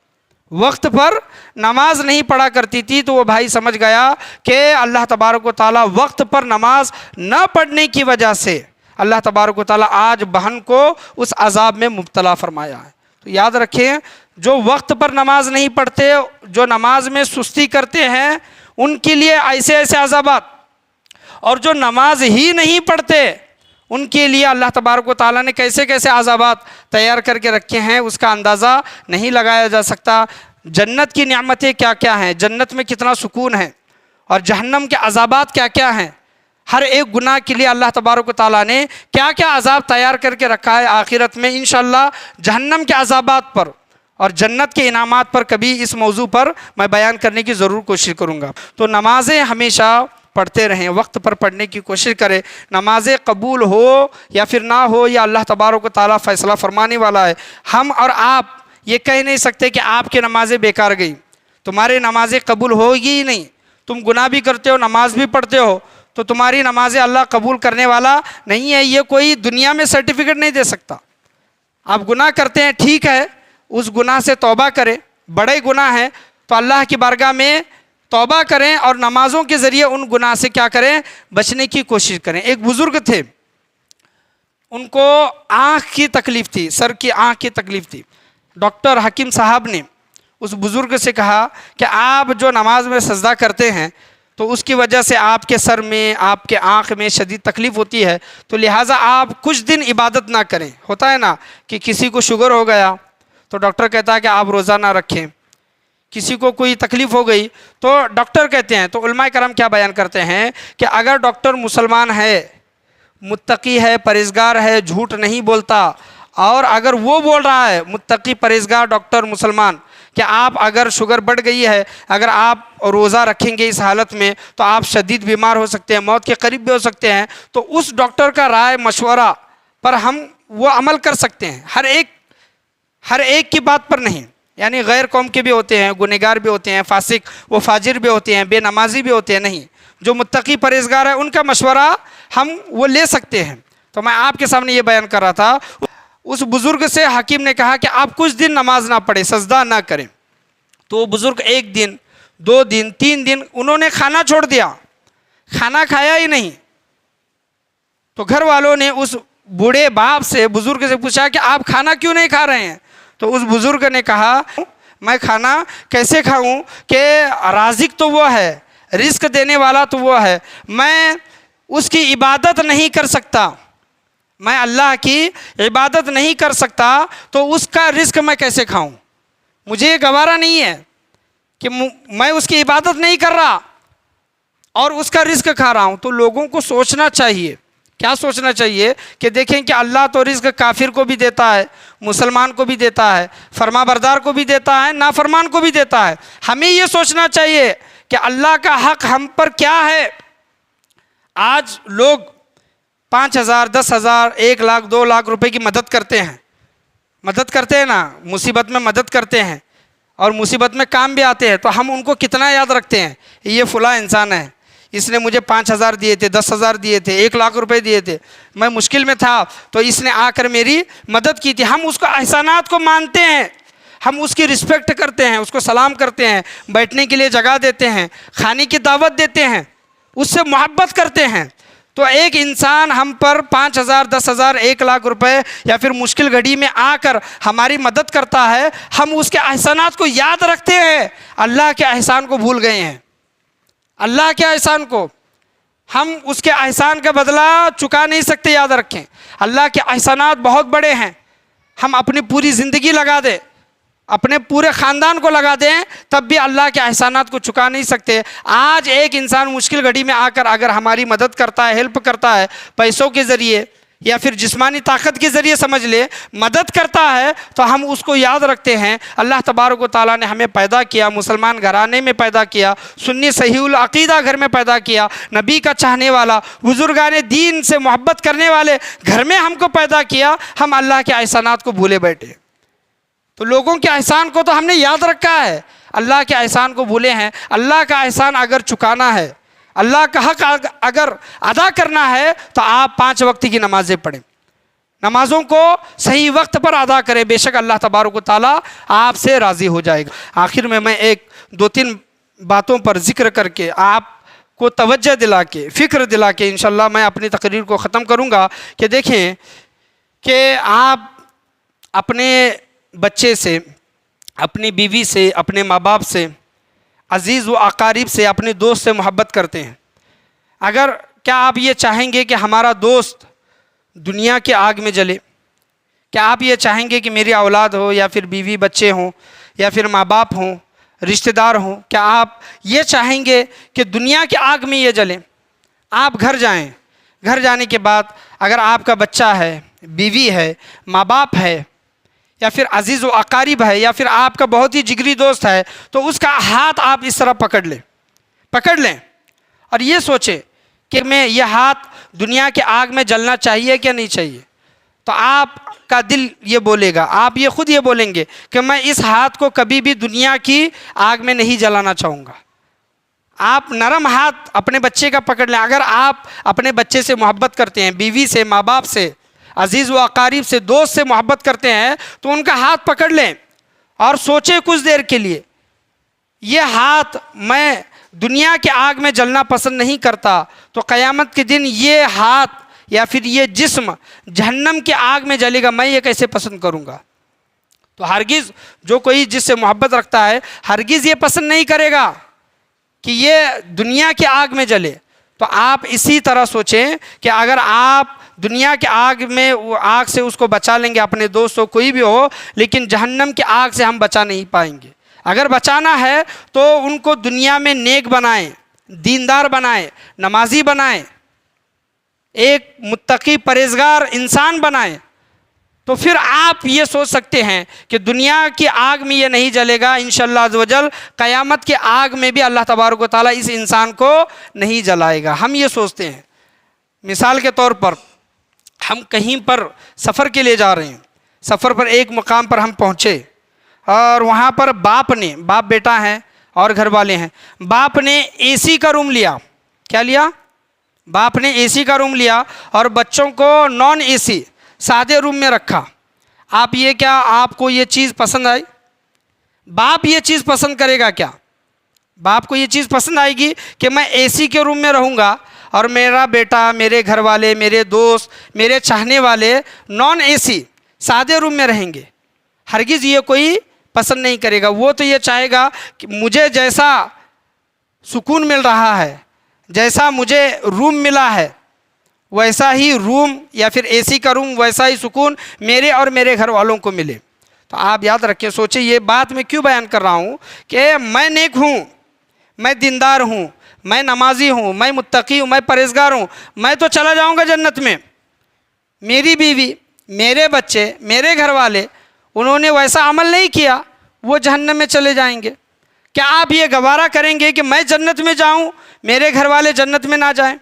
وقت پر نماز نہیں پڑھا کرتی تھی۔ تو وہ بھائی سمجھ گیا کہ اللہ تبارک و تعالیٰ وقت پر نماز نہ پڑھنے کی وجہ سے اللہ تبارک و تعالیٰ آج بہن کو اس عذاب میں مبتلا فرمایا ہے۔ تو یاد رکھیں، جو وقت پر نماز نہیں پڑھتے، جو نماز میں سستی کرتے ہیں، ان کے لیے ایسے ایسے عذابات، اور جو نماز ہی نہیں پڑھتے ان کے لیے اللہ تبارک و تعالیٰ نے کیسے کیسے عذابات تیار کر کے رکھے ہیں، اس کا اندازہ نہیں لگایا جا سکتا۔ جنت کی نعمتیں کیا کیا ہیں، جنت میں کتنا سکون ہے، اور جہنم کے عذابات کیا کیا ہیں۔ ہر ایک گناہ کے لیے اللہ تبارک و تعالیٰ نے کیا کیا عذاب تیار کر کے رکھا ہے۔ آخرت میں انشاءاللہ جہنم کے عذابات پر اور جنت کے انعامات پر کبھی اس موضوع پر میں بیان کرنے کی ضرور کوشش کروں گا۔ تو نمازیں ہمیشہ پڑھتے رہیں، وقت پر پڑھنے کی کوشش کریں۔ نمازیں قبول ہو یا پھر نہ ہو، یا اللہ تبارک و تعالیٰ فیصلہ فرمانے والا ہے۔ ہم اور آپ یہ کہہ نہیں سکتے کہ آپ کی نمازیں بیکار گئی، تمہاری نمازیں قبول ہوگی ہی نہیں۔ تم گناہ بھی کرتے ہو، نماز بھی پڑھتے ہو، تو تمہاری نمازیں اللہ قبول کرنے والا نہیں ہے، یہ کوئی دنیا میں سرٹیفکیٹ نہیں دے سکتا۔ آپ گناہ کرتے ہیں، ٹھیک ہے، اس گناہ سے توبہ کریں، بڑے گناہ ہیں تو اللہ کی بارگاہ میں توبہ کریں اور نمازوں کے ذریعے ان گناہ سے کیا کریں، بچنے کی کوشش کریں۔ ایک بزرگ تھے، ان کو آنکھ کی تکلیف تھی، سر کی آنکھ کی تکلیف تھی۔ ڈاکٹر حکیم صاحب نے اس بزرگ سے کہا کہ آپ جو نماز میں سجدہ کرتے ہیں تو اس کی وجہ سے آپ کے سر میں، آپ کے آنکھ میں شدید تکلیف ہوتی ہے، تو لہٰذا آپ کچھ دن عبادت نہ کریں۔ ہوتا ہے نا کہ کسی کو شوگر ہو گیا تو ڈاکٹر کہتا ہے کہ آپ روزہ نہ رکھیں، کسی کو کوئی تکلیف ہو گئی تو ڈاکٹر کہتے ہیں، تو علماء کرام کیا بیان کرتے ہیں کہ اگر ڈاکٹر مسلمان ہے، متقی ہے، پرہیزگار ہے، جھوٹ نہیں بولتا، اور اگر وہ بول رہا ہے متقی، پرہیزگار ڈاکٹر مسلمان کہ آپ اگر شوگر بڑھ گئی ہے، اگر آپ روزہ رکھیں گے اس حالت میں تو آپ شدید بیمار ہو سکتے ہیں، موت کے قریب بھی ہو سکتے ہیں، تو اس ڈاکٹر کا رائے مشورہ پر ہم وہ عمل کر سکتے ہیں، ہر ایک کی بات پر نہیں۔ یعنی غیر قوم کے بھی ہوتے ہیں، گنہگار بھی ہوتے ہیں، فاسق و فاجر بھی ہوتے ہیں، بے نمازی بھی ہوتے ہیں، نہیں، جو متقی پرہیزگار ہے ان کا مشورہ ہم وہ لے سکتے ہیں۔ تو میں آپ کے سامنے یہ بیان کر رہا تھا، اس بزرگ سے حکیم نے کہا کہ آپ کچھ دن نماز نہ پڑھیں، سجدہ نہ کریں۔ تو وہ بزرگ 1 دن 2 دن 3 دن انہوں نے کھانا چھوڑ دیا، کھانا کھایا ہی نہیں۔ تو گھر والوں نے اس بوڑھے باپ سے، بزرگ سے پوچھا کہ آپ کھانا کیوں نہیں کھا رہے ہیں؟ تو اس بزرگ نے کہا میں کھانا کیسے کھاؤں کہ رازق تو وہ ہے، رزق دینے والا تو وہ ہے، میں اس کی عبادت نہیں کر سکتا، میں اللہ کی عبادت نہیں کر سکتا تو اس کا رزق میں کیسے کھاؤں؟ مجھے یہ گوارا نہیں ہے کہ میں اس کی عبادت نہیں کر رہا، اور اس کا رزق کھا رہا ہوں، تو لوگوں کو سوچنا چاہیے، کیا سوچنا چاہیے کہ دیکھیں کہ اللہ تو رزق کافر کو بھی دیتا ہے، مسلمان کو بھی دیتا ہے، فرما بردار کو بھی دیتا ہے، نافرمان کو بھی دیتا ہے۔ ہمیں یہ سوچنا چاہیے کہ اللہ کا حق ہم پر کیا ہے۔ آج لوگ 5,000 10,000 1 لاکھ 2 لاکھ روپے کی مدد کرتے ہیں نا، مصیبت میں مدد کرتے ہیں اور مصیبت میں کام بھی آتے ہیں، تو ہم ان کو کتنا یاد رکھتے ہیں، یہ فلاں انسان ہے، اس نے مجھے 5,000 دیے تھے، 10,000 دیے تھے، 1 لاکھ روپے دیے تھے، میں مشکل میں تھا تو اس نے آ کر میری مدد کی تھی۔ ہم اس کو احسانات کو مانتے ہیں، ہم اس کی رسپیکٹ کرتے ہیں، اس کو سلام کرتے ہیں، بیٹھنے کے لیے جگہ دیتے ہیں، کھانے کی دعوت دیتے ہیں، اس سے محبت کرتے ہیں۔ تو ایک انسان ہم پر 5,000 10,000 1 لاکھ روپے یا پھر مشکل گھڑی میں آ کر ہماری مدد کرتا ہے، ہم اس کے احسانات کو یاد رکھتے ہیں، اللہ کے احسان کو بھول گئے ہیں۔ اللہ کے احسان کو ہم اس کے احسان کا بدلہ چکا نہیں سکتے، یاد رکھیں۔ اللہ کے احسانات بہت بڑے ہیں، ہم اپنی پوری زندگی لگا دیں، اپنے پورے خاندان کو لگا دیں، تب بھی اللہ کے احسانات کو چکا نہیں سکتے۔ آج ایک انسان مشکل گھڑی میں آ کر اگر ہماری مدد کرتا ہے، ہیلپ کرتا ہے، پیسوں کے ذریعے یا پھر جسمانی طاقت کے ذریعے سمجھ لے مدد کرتا ہے، تو ہم اس کو یاد رکھتے ہیں۔ اللہ تبارک و تعالیٰ نے ہمیں پیدا کیا، مسلمان گھرانے میں پیدا کیا، سنی صحیح العقیدہ گھر میں پیدا کیا، نبی کا چاہنے والا، بزرگان دین سے محبت کرنے والے گھر میں ہم کو پیدا کیا، ہم اللہ کے احسانات کو بھولے بیٹھے۔ تو لوگوں کے احسان کو تو ہم نے یاد رکھا ہے، اللہ کے احسان کو بھولے ہیں۔ اللہ کا احسان اگر چکانا ہے، اللہ کا حق اگر ادا کرنا ہے، تو آپ 5 وقت کی نمازیں پڑھیں، نمازوں کو صحیح وقت پر ادا کریں، بے شک اللہ تبارک و تعالیٰ آپ سے راضی ہو جائے گا۔ آخر میں 2-3 باتوں پر ذکر کر کے آپ کو توجہ دلا کے، فکر دلا کے انشاءاللہ میں اپنی تقریر کو ختم کروں گا کہ دیکھیں کہ آپ اپنے بچے سے، اپنی بیوی سے، اپنے ماں باپ سے، عزیز و اقارب سے، اپنے دوست سے محبت کرتے ہیں۔ اگر کیا آپ یہ چاہیں گے کہ ہمارا دوست دنیا کے آگ میں جلے؟ کیا آپ یہ چاہیں گے کہ میری اولاد ہو یا پھر بیوی بچے ہوں یا پھر ماں باپ ہوں، رشتہ دار ہوں، کیا آپ یہ چاہیں گے کہ دنیا کے آگ میں یہ جلیں؟ آپ گھر جائیں، گھر جانے کے بعد اگر آپ کا بچہ ہے، بیوی ہے، ماں باپ ہے یا پھر عزیز و اقارب ہے یا پھر آپ کا بہت ہی جگری دوست ہے، تو اس کا ہاتھ آپ اس طرح پکڑ لیں اور یہ سوچیں کہ میں یہ ہاتھ دنیا کے آگ میں جلنا چاہیے کیا نہیں چاہیے؟ تو آپ کا دل یہ بولے گا، آپ یہ خود یہ بولیں گے کہ میں اس ہاتھ کو کبھی بھی دنیا کی آگ میں نہیں جلانا چاہوں گا۔ آپ نرم ہاتھ اپنے بچے کا پکڑ لیں۔ اگر آپ اپنے بچے سے محبت کرتے ہیں، بیوی سے، ماں باپ سے، عزیز و اقارب سے، دوست سے محبت کرتے ہیں، تو ان کا ہاتھ پکڑ لیں اور سوچیں کچھ دیر کے لیے، یہ ہاتھ میں دنیا کے آگ میں جلنا پسند نہیں کرتا، تو قیامت کے دن یہ ہاتھ یا پھر یہ جسم جہنم کے آگ میں جلے گا، میں یہ کیسے پسند کروں گا؟ تو ہرگز جو کوئی جس سے محبت رکھتا ہے ہرگز یہ پسند نہیں کرے گا کہ یہ دنیا کی آگ میں جلے۔ تو آپ اسی طرح سوچیں کہ اگر آپ دنیا کے آگ میں آگ سے اس کو بچا لیں گے، اپنے دوست ہو کوئی بھی ہو، لیکن جہنم کی آگ سے ہم بچا نہیں پائیں گے۔ اگر بچانا ہے تو ان کو دنیا میں نیک بنائیں، دیندار بنائیں، نمازی بنائیں، ایک متقی پرہیزگار انسان بنائیں، تو پھر آپ یہ سوچ سکتے ہیں کہ دنیا کی آگ میں یہ نہیں جلے گا، انشاءاللہ عز و جل قیامت کی آگ میں بھی اللہ تبارک و تعالیٰ اس انسان کو نہیں جلائے گا۔ ہم یہ سوچتے ہیں۔ مثال کے طور پر ہم کہیں پر سفر کے لیے جا رہے ہیں، سفر پر ایک مقام پر ہم پہنچے اور وہاں پر باپ بیٹا ہیں اور گھر والے ہیں، باپ نے اے سی کا روم لیا۔ کیا لیا؟ باپ نے اے سی کا روم لیا اور بچوں کو نان اے سی سادے روم میں رکھا۔ آپ کو یہ چیز پسند آئی؟ باپ یہ چیز پسند کرے گا کیا؟ باپ کو یہ چیز پسند آئے گی کہ میں اے سی کے روم میں رہوں گا اور میرا بیٹا، میرے گھر والے، میرے دوست، میرے چاہنے والے نان اے سی سادے روم میں رہیں گے؟ ہرگز یہ کوئی پسند نہیں کرے گا۔ وہ تو یہ چاہے گا کہ مجھے جیسا سکون مل رہا ہے، جیسا مجھے روم ملا ہے، ویسا ہی روم یا پھر اے سی کا روم، ویسا ہی سکون میرے اور میرے گھر والوں کو ملے۔ تو آپ یاد رکھیں، سوچیں یہ بات میں کیوں بیان کر رہا ہوں کہ میں نیک ہوں، میں دیندار ہوں، میں نمازی ہوں، میں متقی ہوں، میں پرہیزگار ہوں، میں تو چلا جاؤں گا جنت میں، میری بیوی، میرے بچے، میرے گھر والے انہوں نے ویسا عمل نہیں کیا، وہ جہنم میں چلے جائیں گے۔ کیا آپ یہ گوارا کریں گے کہ میں جنت میں جاؤں، میرے گھر والے جنت میں نہ جائیں؟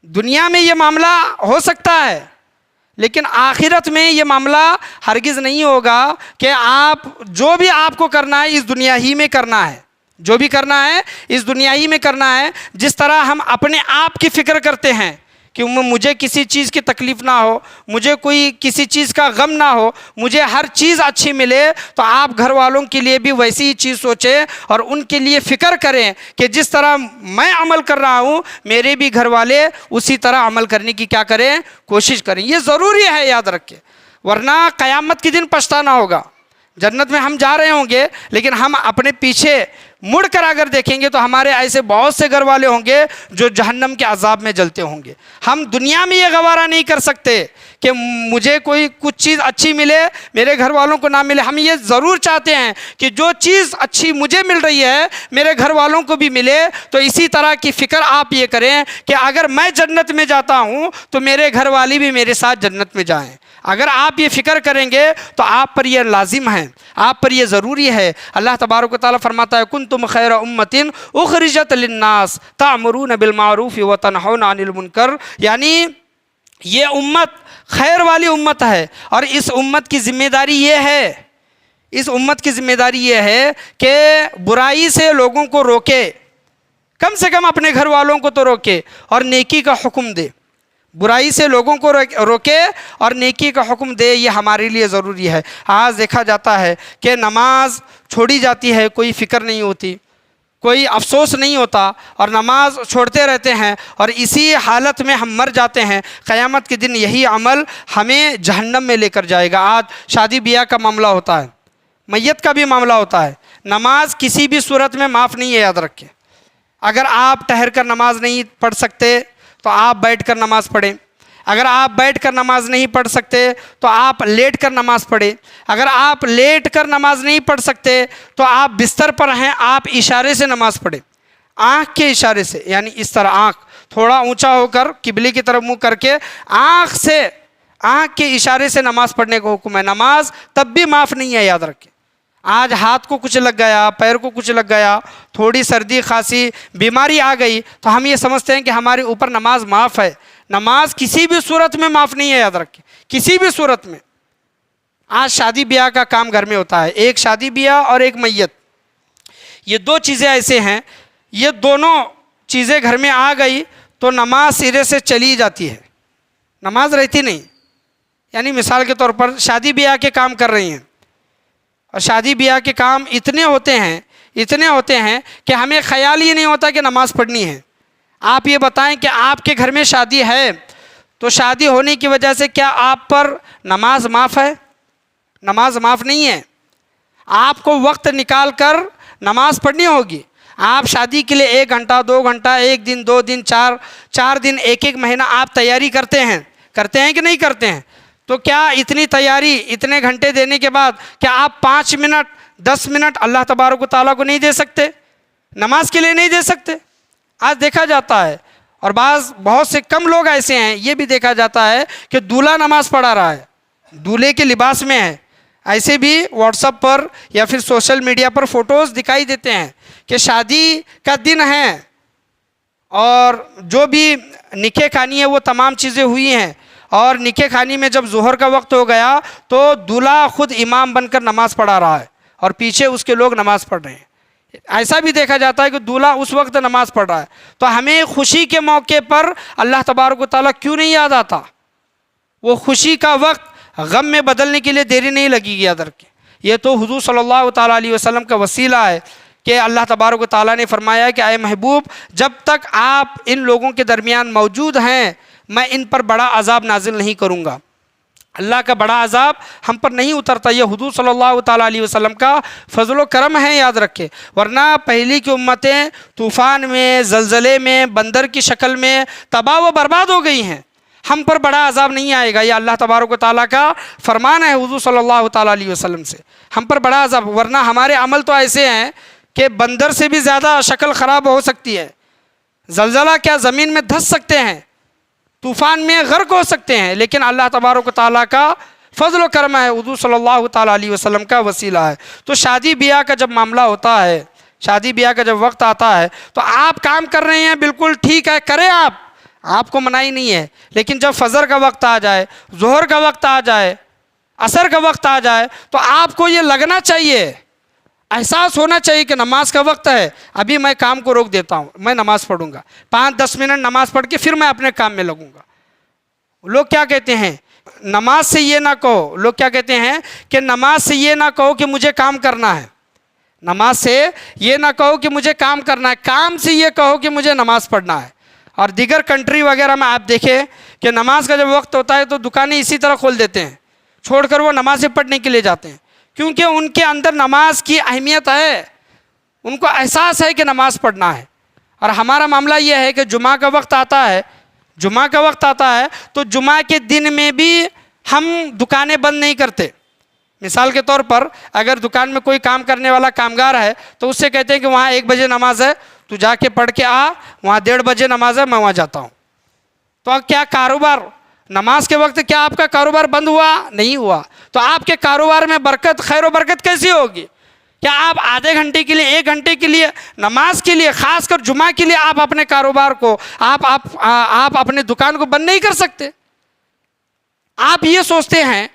دنیا میں یہ معاملہ ہو سکتا ہے، لیکن آخرت میں یہ معاملہ ہرگز نہیں ہوگا کہ آپ جو بھی آپ کو کرنا ہے اس دنیا ہی میں کرنا ہے، جو بھی کرنا ہے اس دنیا ہی میں کرنا ہے۔ جس طرح ہم اپنے آپ کی فکر کرتے ہیں کہ مجھے کسی چیز کی تکلیف نہ ہو، مجھے کوئی کسی چیز کا غم نہ ہو، مجھے ہر چیز اچھی ملے، تو آپ گھر والوں کے لیے بھی ویسی ہی چیز سوچیں اور ان کے لیے فکر کریں کہ جس طرح میں عمل کر رہا ہوں میرے بھی گھر والے اسی طرح عمل کرنے کی کیا کریں، کوشش کریں۔ یہ ضروری ہے، یاد رکھیں، ورنہ قیامت کے دن پچھتانا ہوگا۔ جنت میں ہم جا رہے ہوں گے، لیکن ہم اپنے پیچھے مڑ کر اگر دیکھیں گے تو ہمارے ایسے بہت سے گھر والے ہوں گے جو جہنم کے عذاب میں جلتے ہوں گے۔ ہم دنیا میں یہ گوارا نہیں کر سکتے کہ مجھے کوئی کچھ چیز اچھی ملے، میرے گھر والوں کو نہ ملے۔ ہم یہ ضرور چاہتے ہیں کہ جو چیز اچھی مجھے مل رہی ہے میرے گھر والوں کو بھی ملے۔ تو اسی طرح کی فکر آپ یہ کریں کہ اگر میں جنت میں جاتا ہوں تو میرے گھر والے بھی میرے ساتھ جنت میں جائیں۔ اگر آپ یہ فکر کریں گے تو آپ پر یہ لازم ہے، آپ پر یہ ضروری ہے۔ اللہ تبارک و تعالیٰ فرماتا ہے کنتم خیر امۃ اخرجت للناس تأمرون بالمعروف وتنہون عن المنکر، یعنی یہ امت خیر والی امت ہے، اور اس امت کی ذمہ داری یہ ہے، اس امت کی ذمہ داری یہ ہے کہ برائی سے لوگوں کو روکے، کم سے کم اپنے گھر والوں کو تو روکے اور نیکی کا حکم دے۔ برائی سے لوگوں کو روکے اور نیکی کا حکم دے، یہ ہمارے لیے ضروری ہے۔ آج دیکھا جاتا ہے کہ نماز چھوڑی جاتی ہے، کوئی فکر نہیں ہوتی، کوئی افسوس نہیں ہوتا، اور نماز چھوڑتے رہتے ہیں اور اسی حالت میں ہم مر جاتے ہیں۔ قیامت کے دن یہی عمل ہمیں جہنم میں لے کر جائے گا۔ آج شادی بیاہ کا معاملہ ہوتا ہے، میت کا بھی معاملہ ہوتا ہے، نماز کسی بھی صورت میں معاف نہیں ہے، یاد رکھیں۔ اگر آپ ٹھہر کر نماز نہیں پڑھ سکتے تو آپ بیٹھ کر نماز پڑھیں، اگر آپ بیٹھ کر نماز نہیں پڑھ سکتے تو آپ لیٹ کر نماز پڑھیں، اگر آپ لیٹ کر نماز نہیں پڑھ سکتے تو آپ بستر پر ہیں، آپ اشارے سے نماز پڑھیں، آنکھ کے اشارے سے، یعنی اس طرح آنکھ تھوڑا اونچا ہو کر قبلے کی طرف منہ کر کے آنکھ کے اشارے سے نماز پڑھنے کا حکم ہے۔ نماز تب بھی معاف نہیں ہے، یاد رکھیں۔ آج ہاتھ کو کچھ لگ گیا، پیر کو کچھ لگ گیا، تھوڑی سردی کھانسی بیماری آ گئی تو ہم یہ سمجھتے ہیں کہ ہمارے اوپر نماز معاف ہے۔ نماز کسی بھی صورت میں معاف نہیں ہے، یاد رکھیں، کسی بھی صورت میں۔ آج شادی بیاہ کا کام گھر میں ہوتا ہے، ایک شادی بیاہ اور ایک میت، یہ دو چیزیں ایسے ہیں، یہ دونوں چیزیں گھر میں آ گئی تو نماز سرے سے چلی جاتی ہے، نماز رہتی نہیں۔ یعنی مثال کے طور پر شادی بیاہ کے کام کر رہی ہیں، اور شادی بیاہ کے کام اتنے ہوتے ہیں کہ ہمیں خیال ہی نہیں ہوتا کہ نماز پڑھنی ہے۔ آپ یہ بتائیں کہ آپ کے گھر میں شادی ہے تو شادی ہونے کی وجہ سے کیا آپ پر نماز معاف ہے؟ نماز معاف نہیں ہے۔ آپ کو وقت نکال کر نماز پڑھنی ہوگی۔ آپ شادی کے لیے 1 گھنٹہ 2 گھنٹہ 1 دن 2 دن 4 دن 1 مہینہ آپ تیاری کرتے ہیں کہ نہیں کرتے ہیں؟ تو کیا اتنی تیاری اتنے گھنٹے دینے کے بعد کیا آپ 5 منٹ 10 منٹ اللہ تبارک و تعالیٰ کو نہیں دے سکتے؟ نماز کے لیے نہیں دے سکتے؟ آج دیکھا جاتا ہے، اور بہت سے کم لوگ ایسے ہیں، یہ بھی دیکھا جاتا ہے کہ دولہا نماز پڑھا رہا ہے، دولہے کے لباس میں ہے۔ ایسے بھی واٹس ایپ پر یا پھر سوشل میڈیا پر فوٹوز دکھائی دیتے ہیں کہ شادی کا دن ہے اور جو بھی نکاح خوانی ہے وہ تمام چیزیں ہوئی ہیں، اور نکاح خوانی میں جب ظہر کا وقت ہو گیا تو دولہا خود امام بن کر نماز پڑھا رہا ہے اور پیچھے اس کے لوگ نماز پڑھ رہے ہیں۔ ایسا بھی دیکھا جاتا ہے کہ دولہا اس وقت نماز پڑھ رہا ہے، تو ہمیں خوشی کے موقع پر اللہ تبارک و تعالیٰ کیوں نہیں یاد آتا؟ وہ خوشی کا وقت غم میں بدلنے کے لیے دیری نہیں لگی گی، یاد رکھیں۔ یہ تو حضور صلی اللہ تعالیٰ علیہ وسلم کا وسیلہ ہے کہ اللہ تبارک و تعالیٰ نے فرمایا کہ اے محبوب، جب تک آپ ان لوگوں کے درمیان موجود ہیں میں ان پر بڑا عذاب نازل نہیں کروں گا۔ اللہ کا بڑا عذاب ہم پر نہیں اترتا، یہ حضور صلی اللہ تعالیٰ علیہ وسلم کا فضل و کرم ہے، یاد رکھے۔ ورنہ پہلی کی امتیں طوفان میں، زلزلے میں، بندر کی شکل میں تباہ و برباد ہو گئی ہیں، ہم پر بڑا عذاب نہیں آئے گا۔ یہ اللہ تبارک و تعالیٰ کا فرمان ہے حضور صلی اللہ تعالیٰ علیہ وسلم سے، ہم پر بڑا عذاب، ورنہ ہمارے عمل تو ایسے ہیں کہ بندر سے بھی زیادہ شکل خراب ہو سکتی ہے، زلزلہ کیا زمین میں دھس سکتے ہیں، طوفان میں غرق ہو سکتے ہیں، لیکن اللہ تبارک و تعالیٰ کا فضل و کرم ہے، حضور صلی اللہ تعالیٰ علیہ وسلم کا وسیلہ ہے۔ تو شادی بیاہ کا جب معاملہ ہوتا ہے، شادی بیاہ کا جب وقت آتا ہے تو آپ کام کر رہے ہیں، بالکل ٹھیک ہے، کریں آپ کو منائی نہیں ہے، لیکن جب فجر کا وقت آ جائے، ظہر کا وقت آ جائے، عصر کا وقت آ جائے، تو آپ کو یہ لگنا چاہیے، احساس ہونا چاہیے کہ نماز کا وقت ہے، ابھی میں کام کو روک دیتا ہوں، میں نماز پڑھوں گا، 5-10 منٹ نماز پڑھ کے پھر میں اپنے کام میں لگوں گا۔ لوگ کیا کہتے ہیں، نماز سے یہ نہ کہو، لوگ کیا کہتے ہیں کہ نماز سے یہ نہ کہو کہ مجھے کام کرنا ہے، نماز سے یہ نہ کہو کہ مجھے کام کرنا ہے، کام سے یہ کہو کہ مجھے نماز پڑھنا ہے۔ اور دیگر کنٹری وغیرہ میں آپ دیکھیں کہ نماز کا جب وقت ہوتا ہے تو دکانیں اسی طرح کھول دیتے ہیں، چھوڑ کر وہ نمازیں پڑھنے کے لیے جاتے ہیں، کیونکہ ان کے اندر نماز کی اہمیت ہے، ان کو احساس ہے کہ نماز پڑھنا ہے۔ اور ہمارا معاملہ یہ ہے کہ جمعہ کا وقت آتا ہے، جمعہ کا وقت آتا ہے تو جمعہ کے دن میں بھی ہم دکانیں بند نہیں کرتے۔ مثال کے طور پر اگر دکان میں کوئی کام کرنے والا کامگار ہے تو اس سے کہتے ہیں کہ وہاں 1 بجے نماز ہے، تو جا کے پڑھ کے آ، وہاں 1:30 بجے نماز ہے، میں وہاں جاتا ہوں۔ تو کیا کاروبار نماز کے وقت کیا آپ کا کاروبار بند ہوا؟ نہیں ہوا۔ تو آپ کے کاروبار میں برکت، خیر و برکت کیسی ہوگی؟ کیا آپ آدھے گھنٹے کے لیے، 1 گھنٹے کے لیے نماز کے لیے، خاص کر جمعہ کے لیے آپ اپنے کاروبار کو، آپ اپنے دکان کو بند نہیں کر سکتے؟ آپ یہ سوچتے ہیں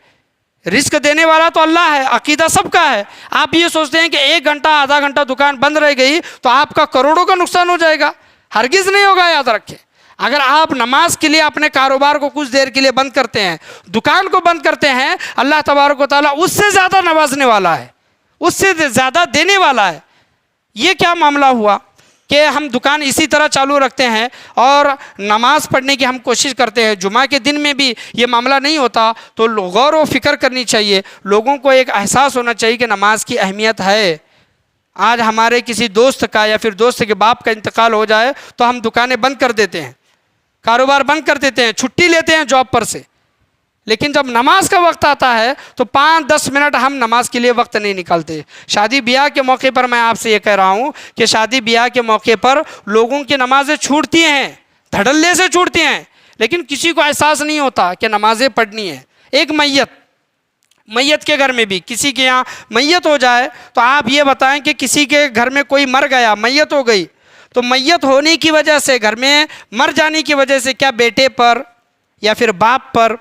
رزق دینے والا تو اللہ ہے، عقیدہ سب کا ہے، آپ یہ سوچتے ہیں کہ 1 گھنٹہ آدھا گھنٹہ دکان بند رہ گئی تو آپ کا کروڑوں کا نقصان ہو جائے گا۔ ہرگز نہیں ہوگا، یاد رکھیں۔ اگر آپ نماز کے لیے اپنے کاروبار کو کچھ دیر کے لیے بند کرتے ہیں، دکان کو بند کرتے ہیں، اللہ تبارک و تعالیٰ اس سے زیادہ نوازنے والا ہے، اس سے زیادہ دینے والا ہے۔ یہ کیا معاملہ ہوا کہ ہم دکان اسی طرح چالو رکھتے ہیں اور نماز پڑھنے کی ہم کوشش کرتے ہیں، جمعہ کے دن میں بھی یہ معاملہ نہیں ہوتا۔ تو غور و فکر کرنی چاہیے، لوگوں کو ایک احساس ہونا چاہیے کہ نماز کی اہمیت ہے۔ آج ہمارے کسی دوست کا یا پھر دوست کے باپ کا انتقال ہو جائے تو ہم دکانیں بند کر دیتے ہیں، کاروبار بند کر دیتے ہیں، چھٹی لیتے ہیں جاب پر سے، لیکن جب نماز کا وقت آتا ہے تو 5-10 منٹ ہم نماز کے لیے وقت نہیں نکالتے۔ شادی بیاہ کے موقع پر میں آپ سے یہ کہہ رہا ہوں کہ شادی بیاہ کے موقع پر لوگوں کی نمازیں چھوٹتی ہیں، دھڑلے سے چھوٹتی ہیں، لیکن کسی کو احساس نہیں ہوتا کہ نمازیں پڑھنی ہیں۔ ایک میت کے گھر میں بھی، کسی کے یہاں میت ہو جائے تو آپ یہ بتائیں کہ کسی کے گھر میں کوئی مر گیا، میت ہو گئی، تو میت ہونے کی وجہ سے، گھر میں مر جانے کی وجہ سے کیا بیٹے پر یا پھر باپ پر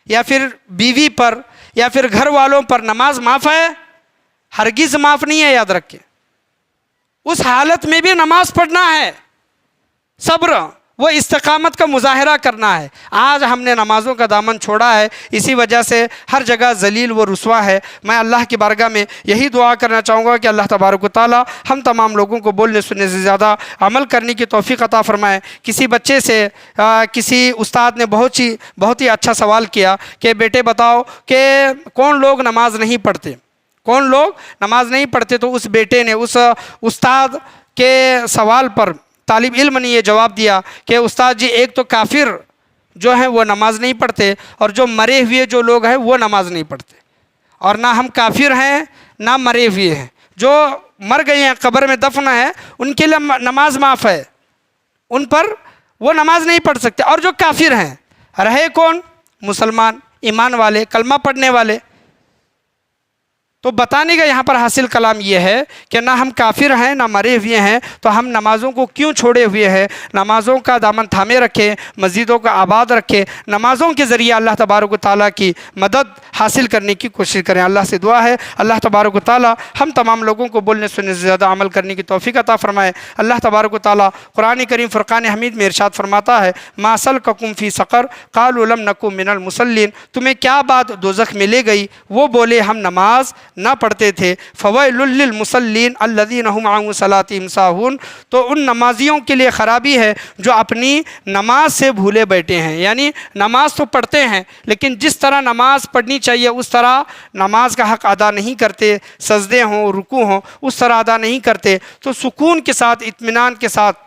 یا پھر بیوی پر یا پھر گھر والوں پر نماز معاف ہے؟ ہرگز معاف نہیں ہے، یاد رکھیں۔ اس حالت میں بھی نماز پڑھنا ہے، صبر وہ استقامت کا مظاہرہ کرنا ہے۔ آج ہم نے نمازوں کا دامن چھوڑا ہے، اسی وجہ سے ہر جگہ ذلیل و رسوا ہے۔ میں اللہ کی بارگاہ میں یہی دعا کرنا چاہوں گا کہ اللہ تبارک و تعالی ہم تمام لوگوں کو بولنے سننے سے زیادہ عمل کرنے کی توفیق عطا فرمائے۔ کسی بچے سے کسی استاد نے بہت ہی اچھا سوال کیا کہ بیٹے بتاؤ کہ کون لوگ نماز نہیں پڑھتے، کون لوگ نماز نہیں پڑھتے؟ تو اس بیٹے نے اس استاد کے سوال پر، طالب علم نے یہ جواب دیا کہ استاد جی، ایک تو کافر جو ہیں وہ نماز نہیں پڑھتے، اور جو مرے ہوئے جو لوگ ہیں وہ نماز نہیں پڑھتے، اور نہ ہم کافر ہیں نہ مرے ہوئے ہیں، جو مر گئے ہیں قبر میں دفن ہے ان کے لیے نماز معاف ہے، ان پر وہ نماز نہیں پڑھ سکتے۔ اور جو کافر ہیں، رہے کون؟ مسلمان، ایمان والے، کلمہ پڑھنے والے۔ تو بتانے کا یہاں پر حاصل کلام یہ ہے کہ نہ ہم کافر ہیں نہ مرے ہوئے ہیں، تو ہم نمازوں کو کیوں چھوڑے ہوئے ہیں؟ نمازوں کا دامن تھامے رکھیں، مسجدوں کا آباد رکھیں، نمازوں کے ذریعے اللہ تبارک و تعالیٰ کی مدد حاصل کرنے کی کوشش کریں۔ اللہ سے دعا ہے اللہ تبارک و تعالیٰ ہم تمام لوگوں کو بولنے سننے سے زیادہ عمل کرنے کی توفیق عطا فرمائے۔ اللہ تبارک و تعالیٰ قرآن کریم فرقان حمید میں ارشاد فرماتا ہے، ما سلککم فی سقر قالوا لم نکن من المصلین، تمہیں کیا بات دوزخ میں لے گئی؟ وہ بولے ہم نماز نہ پڑھتے تھے۔ فویل للمصلین الذین هم عن صلاتهم ساہون، تو ان نمازیوں کے لیے خرابی ہے جو اپنی نماز سے بھولے بیٹھے ہیں۔ یعنی نماز تو پڑھتے ہیں لیکن جس طرح نماز پڑھنی چاہیے اس طرح نماز کا حق ادا نہیں کرتے، سجدے ہوں، رکوع ہوں، اس طرح ادا نہیں کرتے۔ تو سکون کے ساتھ، اطمینان کے ساتھ